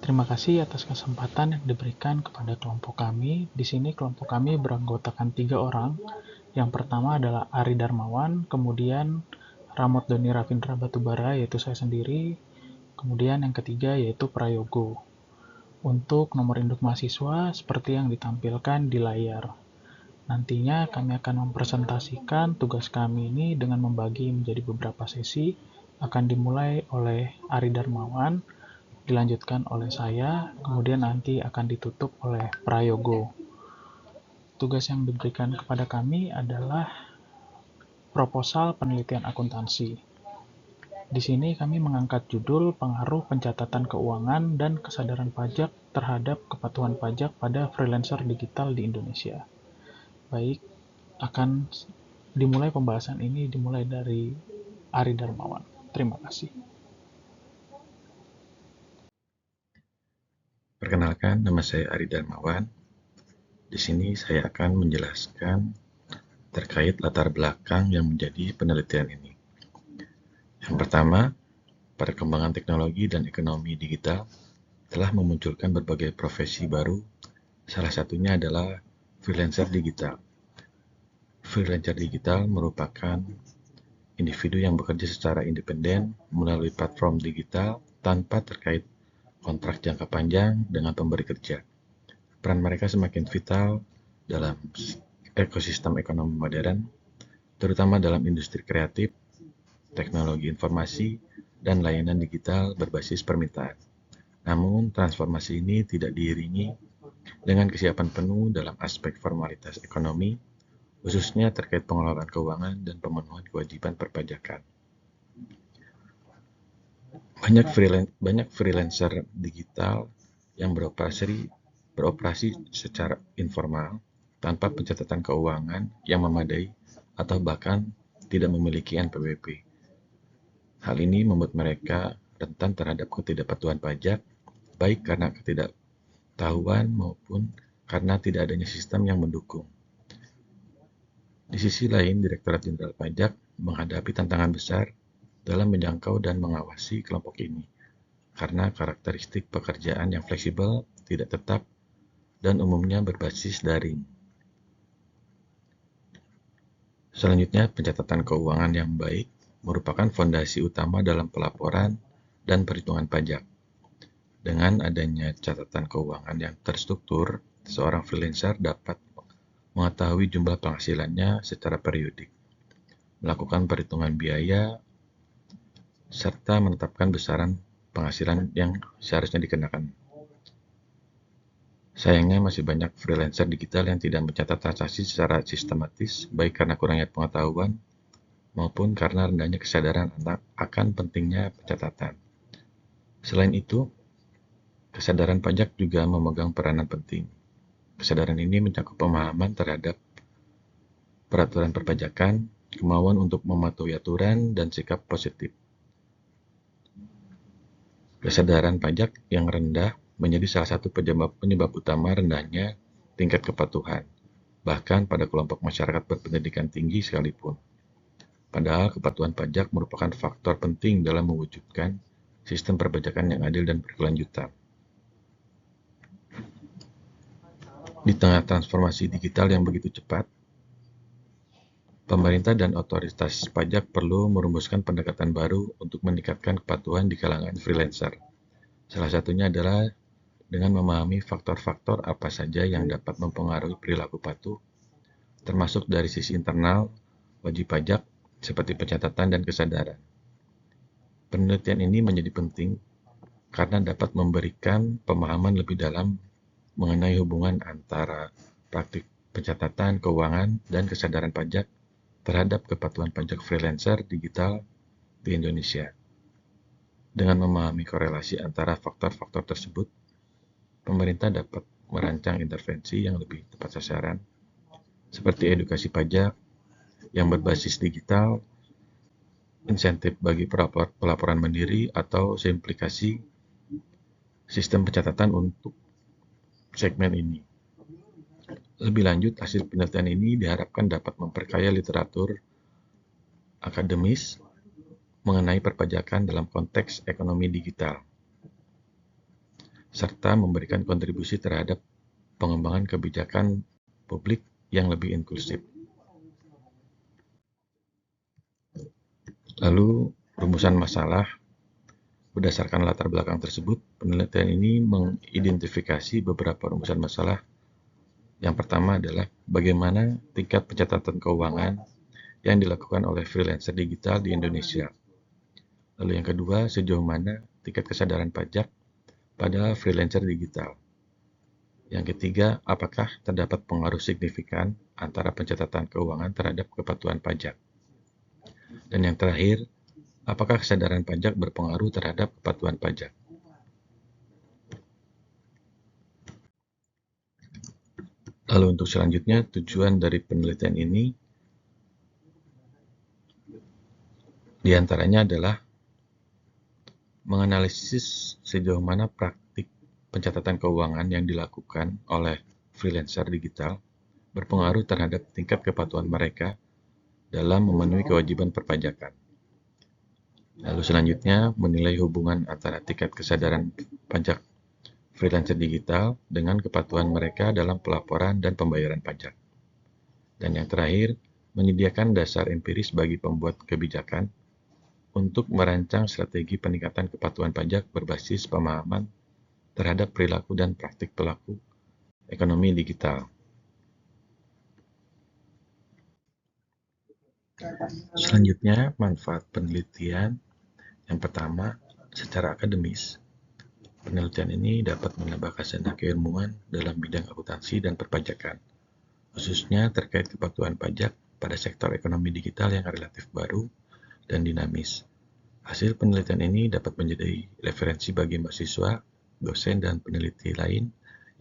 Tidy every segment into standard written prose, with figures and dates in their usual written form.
Terima kasih atas kesempatan yang diberikan kepada kelompok kami. Di sini kelompok kami beranggotakan 3 orang. Yang pertama adalah Ari Darmawan, kemudian Ramot Doni Ravindra Batubara, yaitu saya sendiri, kemudian yang ketiga yaitu Prayogo. Untuk nomor induk mahasiswa seperti yang ditampilkan di layar. Nantinya kami akan mempresentasikan tugas kami ini dengan membagi menjadi beberapa sesi. Akan dimulai oleh Ari Darmawan, dilanjutkan oleh saya, kemudian nanti akan ditutup oleh Prayogo. Tugas yang diberikan kepada kami adalah proposal penelitian akuntansi. Di sini kami mengangkat judul pengaruh pencatatan keuangan dan kesadaran pajak terhadap kepatuhan pajak pada freelancer digital di Indonesia. Baik, akan dimulai pembahasan ini dimulai dari Ari Darmawan. Terima kasih. Perkenalkan, nama saya Ari Darmawan. Di sini saya akan menjelaskan terkait latar belakang yang menjadi penelitian ini. Yang pertama, perkembangan teknologi dan ekonomi digital telah memunculkan berbagai profesi baru. Salah satunya adalah freelancer digital. Freelancer digital merupakan individu yang bekerja secara independen melalui platform digital tanpa terkait kontrak jangka panjang dengan pemberi kerja. Peran mereka semakin vital dalam ekosistem ekonomi modern, terutama dalam industri kreatif, teknologi informasi, dan layanan digital berbasis permintaan. Namun, transformasi ini tidak diiringi dengan kesiapan penuh dalam aspek formalitas ekonomi, khususnya terkait pengelolaan keuangan dan pemenuhan kewajiban perpajakan. Banyak freelancer digital yang beroperasi secara informal tanpa pencatatan keuangan yang memadai atau bahkan tidak memiliki NPWP. Hal ini membuat mereka rentan terhadap ketidakpatuhan pajak, baik karena ketidaktahuan maupun karena tidak adanya sistem yang mendukung. Di sisi lain, Direktorat Jenderal Pajak menghadapi tantangan besar dalam menjangkau dan mengawasi kelompok ini, karena karakteristik pekerjaan yang fleksibel, tidak tetap, dan umumnya berbasis daring. Selanjutnya, pencatatan keuangan yang baik merupakan fondasi utama dalam pelaporan dan perhitungan pajak. Dengan adanya catatan keuangan yang terstruktur, seorang freelancer dapat mengetahui jumlah penghasilannya secara periodik, melakukan perhitungan biaya, serta menetapkan besaran penghasilan yang seharusnya dikenakan. Sayangnya masih banyak freelancer digital yang tidak mencatat transaksi secara sistematis, baik karena kurangnya pengetahuan maupun karena rendahnya kesadaran akan pentingnya pencatatan. Selain itu, kesadaran pajak juga memegang peranan penting. Kesadaran ini mencakup pemahaman terhadap peraturan perpajakan, kemauan untuk mematuhi aturan, dan sikap positif. Kesadaran pajak yang rendah menjadi salah satu penyebab utama rendahnya tingkat kepatuhan, bahkan pada kelompok masyarakat berpendidikan tinggi sekalipun. Padahal kepatuhan pajak merupakan faktor penting dalam mewujudkan sistem perpajakan yang adil dan berkelanjutan. Di tengah transformasi digital yang begitu cepat, pemerintah dan otoritas pajak perlu merumuskan pendekatan baru untuk meningkatkan kepatuhan di kalangan freelancer. Salah satunya adalah dengan memahami faktor-faktor apa saja yang dapat mempengaruhi perilaku patuh, termasuk dari sisi internal, wajib pajak, seperti pencatatan dan kesadaran. Penelitian ini menjadi penting karena dapat memberikan pemahaman lebih dalam mengenai hubungan antara praktik pencatatan keuangan dan kesadaran pajak terhadap kepatuhan pajak freelancer digital di Indonesia. Dengan memahami korelasi antara faktor-faktor tersebut, pemerintah dapat merancang intervensi yang lebih tepat sasaran, seperti edukasi pajak yang berbasis digital, insentif bagi pelaporan mandiri, atau simplifikasi sistem pencatatan untuk segmen ini. Lebih lanjut, hasil penelitian ini diharapkan dapat memperkaya literatur akademis mengenai perpajakan dalam konteks ekonomi digital. serta memberikan kontribusi terhadap pengembangan kebijakan publik yang lebih inklusif. Lalu, rumusan masalah. Berdasarkan latar belakang tersebut, penelitian ini mengidentifikasi beberapa rumusan masalah. Yang pertama adalah bagaimana tingkat pencatatan keuangan yang dilakukan oleh freelancer digital di Indonesia. Lalu yang kedua, sejauh mana tingkat kesadaran pajak pada freelancer digital. Yang ketiga, apakah terdapat pengaruh signifikan antara pencatatan keuangan terhadap kepatuhan pajak. Dan yang terakhir, apakah kesadaran pajak berpengaruh terhadap kepatuhan pajak? Lalu untuk selanjutnya, tujuan dari penelitian ini diantaranya adalah menganalisis sejauh mana praktik pencatatan keuangan yang dilakukan oleh freelancer digital berpengaruh terhadap tingkat kepatuhan mereka dalam memenuhi kewajiban perpajakan. Lalu selanjutnya, menilai hubungan antara tingkat kesadaran pajak freelancer digital dengan kepatuhan mereka dalam pelaporan dan pembayaran pajak. Dan yang terakhir, menyediakan dasar empiris bagi pembuat kebijakan untuk merancang strategi peningkatan kepatuhan pajak berbasis pemahaman terhadap perilaku dan praktik pelaku ekonomi digital. Selanjutnya, manfaat penelitian. Yang pertama, secara akademis, penelitian ini dapat menambah khasanah keilmuan dalam bidang akuntansi dan perpajakan, khususnya terkait kepatuhan pajak pada sektor ekonomi digital yang relatif baru dan dinamis. Hasil penelitian ini dapat menjadi referensi bagi mahasiswa, dosen, dan peneliti lain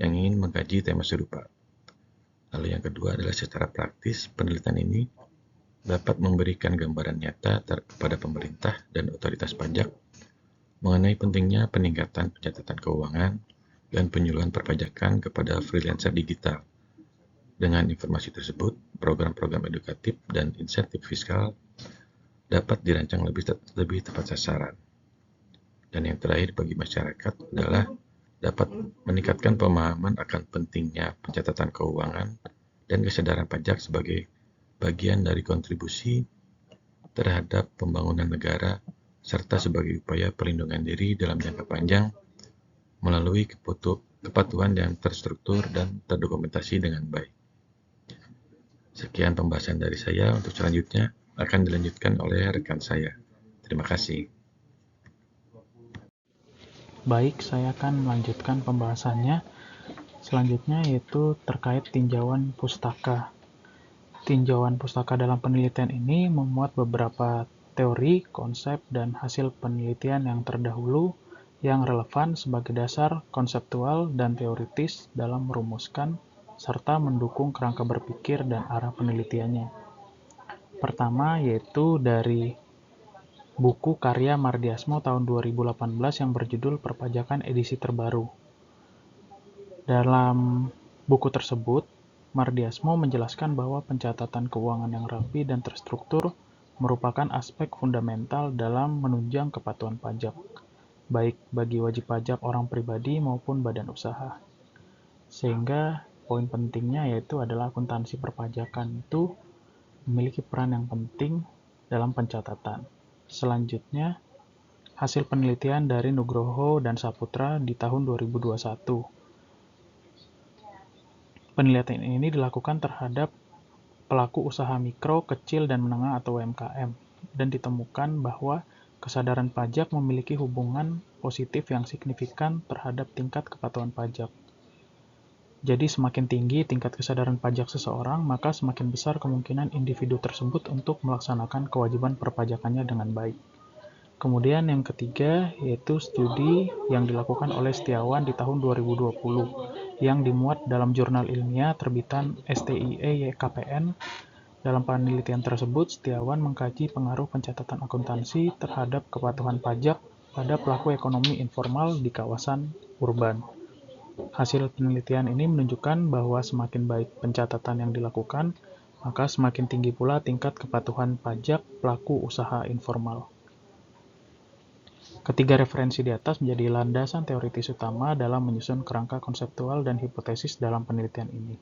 yang ingin mengkaji tema serupa. Lalu yang kedua adalah secara praktis, penelitian ini dapat memberikan gambaran nyata kepada pemerintah dan otoritas pajak mengenai pentingnya peningkatan pencatatan keuangan dan penyuluhan perpajakan kepada freelancer digital. Dengan informasi tersebut, program-program edukatif dan insentif fiskal dapat dirancang lebih tepat sasaran. Dan yang terakhir bagi masyarakat adalah dapat meningkatkan pemahaman akan pentingnya pencatatan keuangan dan kesadaran pajak sebagai bagian dari kontribusi terhadap pembangunan negara serta sebagai upaya perlindungan diri dalam jangka panjang melalui kepatuhan yang terstruktur dan terdokumentasi dengan baik. Sekian pembahasan dari saya. Untuk selanjutnya akan dilanjutkan oleh rekan saya. Terima kasih. Baik, saya akan melanjutkan pembahasannya. Selanjutnya yaitu terkait tinjauan pustaka. Tinjauan pustaka dalam penelitian ini memuat beberapa teori, konsep, dan hasil penelitian yang terdahulu yang relevan sebagai dasar konseptual dan teoritis dalam merumuskan serta mendukung kerangka berpikir dan arah penelitiannya. Pertama yaitu dari buku karya Mardiasmo tahun 2018 yang berjudul Perpajakan edisi terbaru. Dalam buku tersebut, Mardiasmo menjelaskan bahwa pencatatan keuangan yang rapi dan terstruktur merupakan aspek fundamental dalam menunjang kepatuhan pajak, baik bagi wajib pajak orang pribadi maupun badan usaha. Sehingga poin pentingnya yaitu adalah akuntansi perpajakan itu memiliki peran yang penting dalam pencatatan. Selanjutnya, hasil penelitian dari Nugroho dan Saputra di tahun 2021. Penelitian ini dilakukan terhadap pelaku usaha mikro, kecil, dan menengah atau UMKM, dan ditemukan bahwa kesadaran pajak memiliki hubungan positif yang signifikan terhadap tingkat kepatuhan pajak. Jadi semakin tinggi tingkat kesadaran pajak seseorang, maka semakin besar kemungkinan individu tersebut untuk melaksanakan kewajiban perpajakannya dengan baik. Kemudian yang ketiga yaitu studi yang dilakukan oleh Setiawan di tahun 2020 yang dimuat dalam jurnal ilmiah terbitan STIE YKPN. Dalam penelitian tersebut, Setiawan mengkaji pengaruh pencatatan akuntansi terhadap kepatuhan pajak pada pelaku ekonomi informal di kawasan urban. Hasil penelitian ini menunjukkan bahwa semakin baik pencatatan yang dilakukan, maka semakin tinggi pula tingkat kepatuhan pajak pelaku usaha informal. Ketiga referensi di atas menjadi landasan teoritis utama dalam menyusun kerangka konseptual dan hipotesis dalam penelitian ini.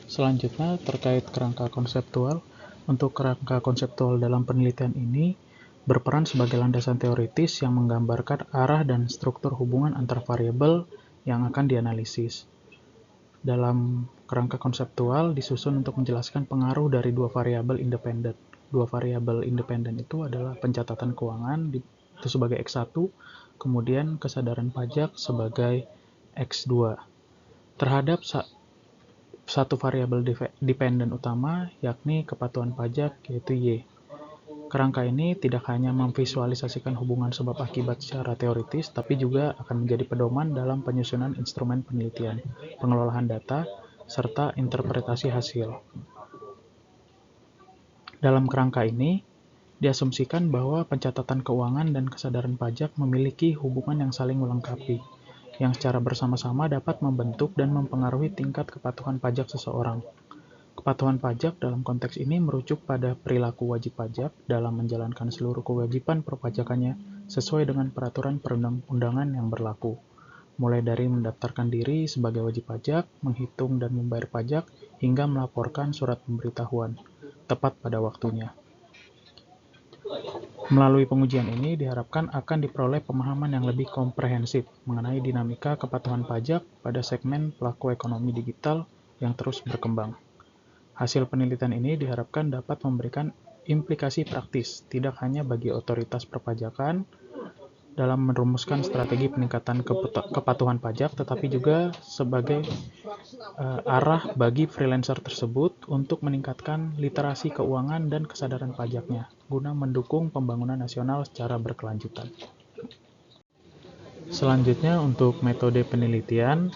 Selanjutnya, terkait kerangka konseptual. Untuk kerangka konseptual dalam penelitian ini berperan sebagai landasan teoritis yang menggambarkan arah dan struktur hubungan antar variabel yang akan dianalisis. Dalam kerangka konseptual disusun untuk menjelaskan pengaruh dari dua variabel independen. Dua variabel independen itu adalah pencatatan keuangan itu sebagai X1, kemudian kesadaran pajak sebagai X2. Terhadap satu variabel dependen utama, yakni kepatuhan pajak, yaitu Y. Kerangka ini tidak hanya memvisualisasikan hubungan sebab akibat secara teoritis, tapi juga akan menjadi pedoman dalam penyusunan instrumen penelitian, pengelolaan data, serta interpretasi hasil. Dalam kerangka ini, diasumsikan bahwa pencatatan keuangan dan kesadaran pajak memiliki hubungan yang saling melengkapi, yang secara bersama-sama dapat membentuk dan mempengaruhi tingkat kepatuhan pajak seseorang. Kepatuhan pajak dalam konteks ini merujuk pada perilaku wajib pajak dalam menjalankan seluruh kewajiban perpajakannya sesuai dengan peraturan perundang-undangan yang berlaku, mulai dari mendaftarkan diri sebagai wajib pajak, menghitung dan membayar pajak, hingga melaporkan surat pemberitahuan tepat pada waktunya. Melalui pengujian ini diharapkan akan diperoleh pemahaman yang lebih komprehensif mengenai dinamika kepatuhan pajak pada segmen pelaku ekonomi digital yang terus berkembang. Hasil penelitian ini diharapkan dapat memberikan implikasi praktis, tidak hanya bagi otoritas perpajakan dalam merumuskan strategi peningkatan kepatuhan pajak, tetapi juga sebagai arah bagi freelancer tersebut untuk meningkatkan literasi keuangan dan kesadaran pajaknya, guna mendukung pembangunan nasional secara berkelanjutan. Selanjutnya, untuk metode penelitian,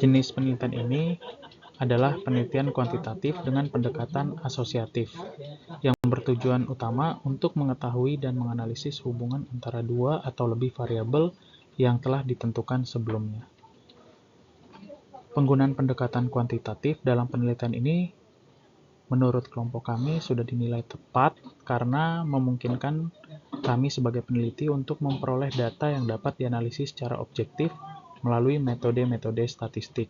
jenis penelitian ini adalah penelitian kuantitatif dengan pendekatan asosiatif, yang bertujuan utama untuk mengetahui dan menganalisis hubungan antara dua atau lebih variabel yang telah ditentukan sebelumnya. Penggunaan pendekatan kuantitatif dalam penelitian ini menurut kelompok kami sudah dinilai tepat karena memungkinkan kami sebagai peneliti untuk memperoleh data yang dapat dianalisis secara objektif melalui metode-metode statistik.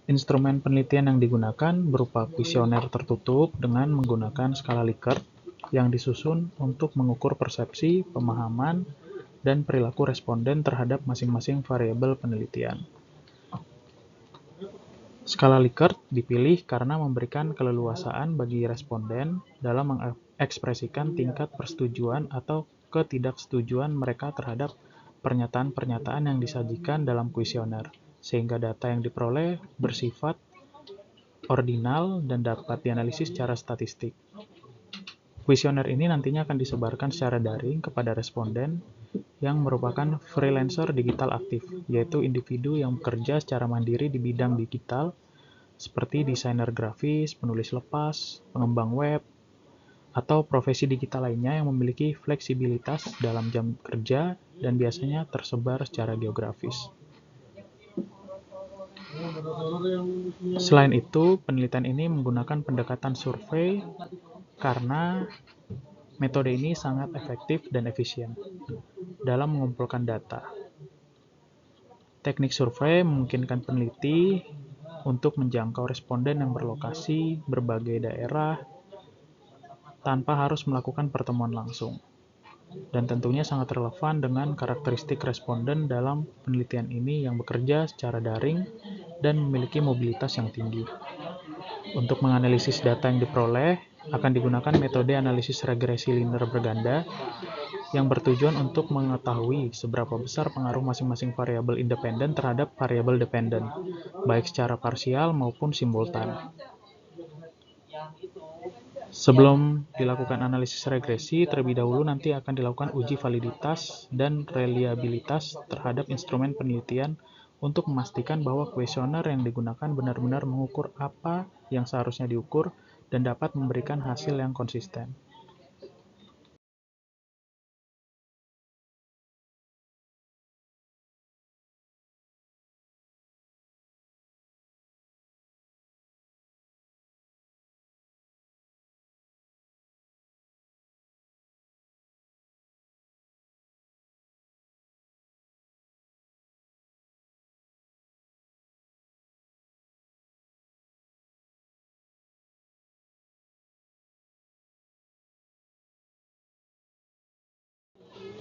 Instrumen penelitian yang digunakan berupa kuesioner tertutup dengan menggunakan skala Likert yang disusun untuk mengukur persepsi, pemahaman, dan perilaku responden terhadap masing-masing variabel penelitian. Skala Likert dipilih karena memberikan keleluasaan bagi responden dalam mengekspresikan tingkat persetujuan atau ketidaksetujuan mereka terhadap pernyataan-pernyataan yang disajikan dalam kuesioner, sehingga data yang diperoleh bersifat ordinal dan dapat dianalisis secara statistik. Kuesioner ini nantinya akan disebarkan secara daring kepada responden yang merupakan freelancer digital aktif, yaitu individu yang bekerja secara mandiri di bidang digital, seperti desainer grafis, penulis lepas, pengembang web, atau profesi digital lainnya yang memiliki fleksibilitas dalam jam kerja dan biasanya tersebar secara geografis. Selain itu, penelitian ini menggunakan pendekatan survei karena metode ini sangat efektif dan efisien dalam mengumpulkan data. Teknik survei memungkinkan peneliti untuk menjangkau responden yang berlokasi berbagai daerah tanpa harus melakukan pertemuan langsung, dan tentunya sangat relevan dengan karakteristik responden dalam penelitian ini yang bekerja secara daring dan memiliki mobilitas yang tinggi. Untuk menganalisis data yang diperoleh, akan digunakan metode analisis regresi linear berganda yang bertujuan untuk mengetahui seberapa besar pengaruh masing-masing variabel independen terhadap variabel dependen, baik secara parsial maupun simultan. Sebelum dilakukan analisis regresi, terlebih dahulu nanti akan dilakukan uji validitas dan reliabilitas terhadap instrumen penelitian untuk memastikan bahwa kuesioner yang digunakan benar-benar mengukur apa yang seharusnya diukur dan dapat memberikan hasil yang konsisten.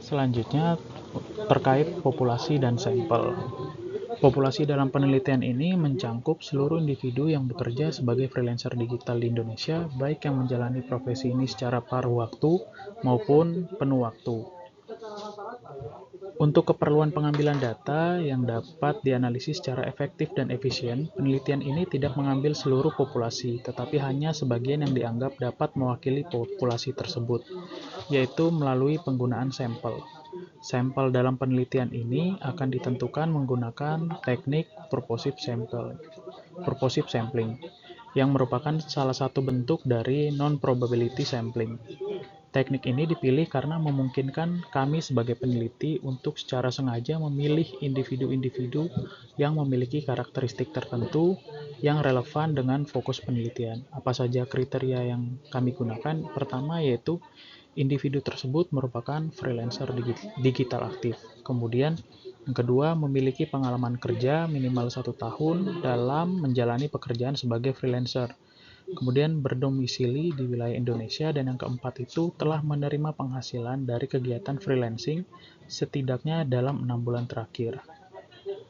Selanjutnya terkait populasi dan sampel. Populasi dalam penelitian ini mencangkup seluruh individu yang bekerja sebagai freelancer digital di Indonesia, baik yang menjalani profesi ini secara paruh waktu maupun penuh waktu. Untuk keperluan pengambilan data yang dapat dianalisis secara efektif dan efisien, penelitian ini tidak mengambil seluruh populasi, tetapi hanya sebagian yang dianggap dapat mewakili populasi tersebut, yaitu melalui penggunaan sampel. Sampel dalam penelitian ini akan ditentukan menggunakan teknik purposive sampling, yang merupakan salah satu bentuk dari non-probability sampling. Teknik ini dipilih karena memungkinkan kami sebagai peneliti untuk secara sengaja memilih individu-individu yang memiliki karakteristik tertentu yang relevan dengan fokus penelitian. Apa saja kriteria yang kami gunakan? Pertama yaitu individu tersebut merupakan freelancer digital aktif. Kemudian yang kedua, memiliki pengalaman kerja minimal 1 tahun dalam menjalani pekerjaan sebagai freelancer. Kemudian berdomisili di wilayah Indonesia, dan yang keempat itu telah menerima penghasilan dari kegiatan freelancing setidaknya dalam 6 bulan terakhir.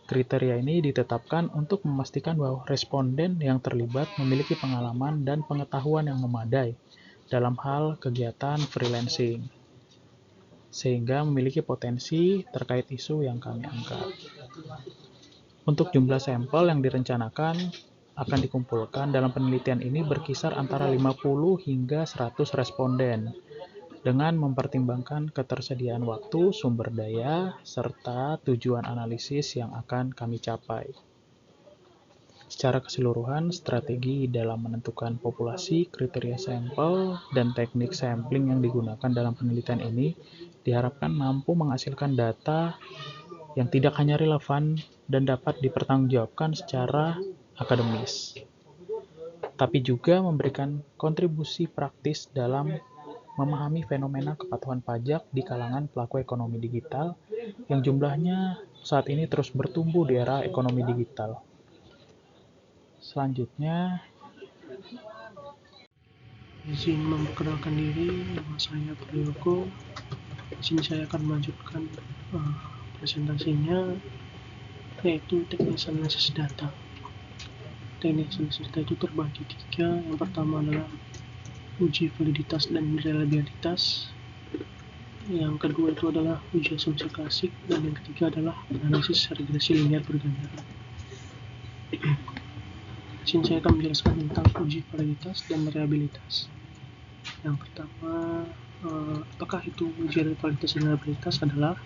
Kriteria ini ditetapkan untuk memastikan bahwa responden yang terlibat memiliki pengalaman dan pengetahuan yang memadai dalam hal kegiatan freelancing, sehingga memiliki potensi terkait isu yang kami angkat. Untuk jumlah sampel yang direncanakan akan dikumpulkan dalam penelitian ini berkisar antara 50 hingga 100 responden, dengan mempertimbangkan ketersediaan waktu, sumber daya, serta tujuan analisis yang akan kami capai. Secara keseluruhan, strategi dalam menentukan populasi, kriteria sampel, dan teknik sampling yang digunakan dalam penelitian ini diharapkan mampu menghasilkan data yang tidak hanya relevan dan dapat dipertanggungjawabkan secara akademis, tapi juga memberikan kontribusi praktis dalam memahami fenomena kepatuhan pajak di kalangan pelaku ekonomi digital yang jumlahnya saat ini terus bertumbuh di era ekonomi digital. Selanjutnya, izin memperkenalkan diri, nama saya Prayogo. Di sini saya akan melanjutkan presentasinya, yaitu teknik analisis data. Teknik analisis data itu terbagi 3. Yang pertama adalah uji validitas dan reliabilitas. Yang kedua itu adalah uji asumsi klasik, dan yang ketiga adalah analisis regresi linear berganda. Di sini saya akan menjelaskan tentang uji validitas dan reliabilitas. Yang pertama, apakah itu uji validitas dan reliabilitas adalah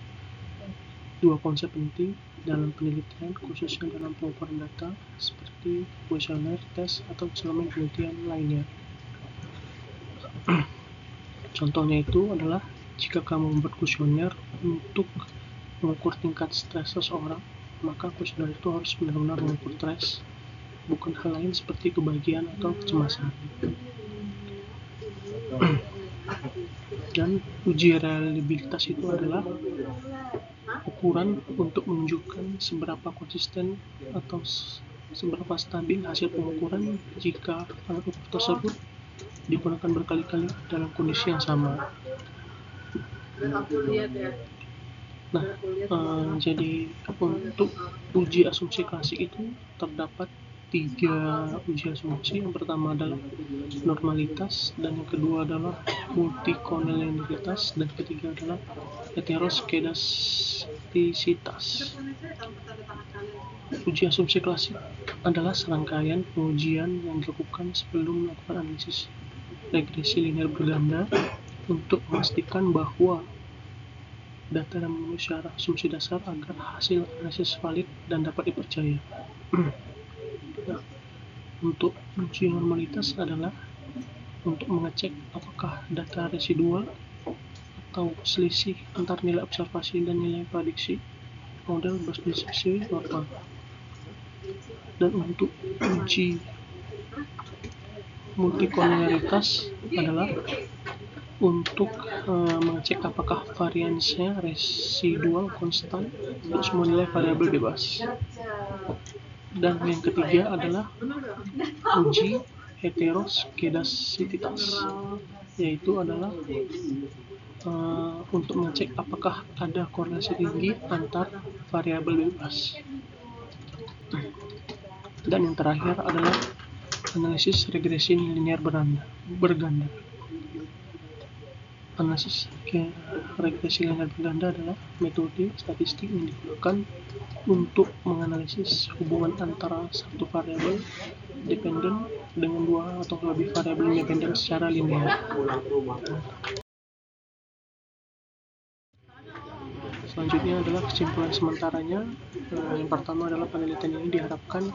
dua konsep penting dalam penelitian, khususnya dalam pengukuran data seperti kuesioner, tes, atau elemen penelitian lainnya. Contohnya itu adalah jika kamu membuat kuesioner untuk mengukur tingkat stres seseorang, maka kuesioner itu harus benar-benar mengukur stres, bukan hal lain seperti kebahagiaan atau kecemasan. Dan uji reliabilitas itu adalah ukuran untuk menunjukkan seberapa konsisten atau seberapa stabil hasil pengukuran jika alat ukur tersebut digunakan berkali-kali dalam kondisi yang sama. Nah, jadi untuk uji asumsi klasik itu terdapat 3 uji asumsi. Yang pertama adalah normalitas, dan yang kedua adalah multikolonialitas, dan ketiga adalah heteroskedastisitas. Uji asumsi klasik adalah serangkaian pengujian yang dilakukan sebelum melakukan analisis regresi linear berganda untuk memastikan bahwa data yang memenuhi syarat asumsi dasar agar hasil analisis valid dan dapat dipercaya. Nah, untuk uji normalitas adalah untuk mengecek apakah data residual atau selisih antar nilai observasi dan nilai prediksi model berdiskusi normal. Dan untuk uji multikolonialitas adalah untuk mengecek apakah variansnya residual konstan untuk semua nilai variabel bebas. Dan yang ketiga adalah uji heteroskedastisitas, yaitu adalah untuk mengecek apakah ada korelasi tinggi antar variabel bebas. Dan yang terakhir adalah analisis regresi linear berganda. Analisis regresi linear berganda adalah metode statistik yang digunakan untuk menganalisis hubungan antara satu variabel dependen dengan dua atau lebih variabel independen secara linear. Selanjutnya adalah kesimpulan sementaranya. Yang pertama adalah penelitian ini diharapkan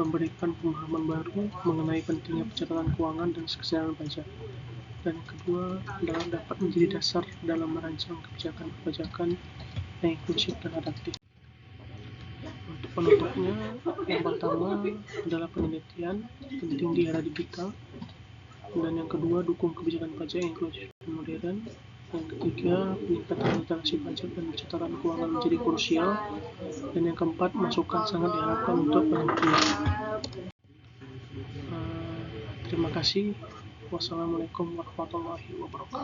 memberikan pemahaman baru mengenai pentingnya pencatatan keuangan dan kesadaran pajak. Dan yang kedua adalah dapat menjadi dasar dalam merancang kebijakan perpajakan yang inklusif dan adaptif. Untuk penutupnya, yang pertama adalah penelitian penting di era digital, dan yang kedua dukung kebijakan pajak yang inklusif dan modern. Yang ketiga, peningkatan literasi pajak dan pencatatan keuangan menjadi krusial. Dan yang keempat, masukan sangat diharapkan untuk penelitian. Terima kasih. Wassalamualaikum warahmatullahi wabarakatuh.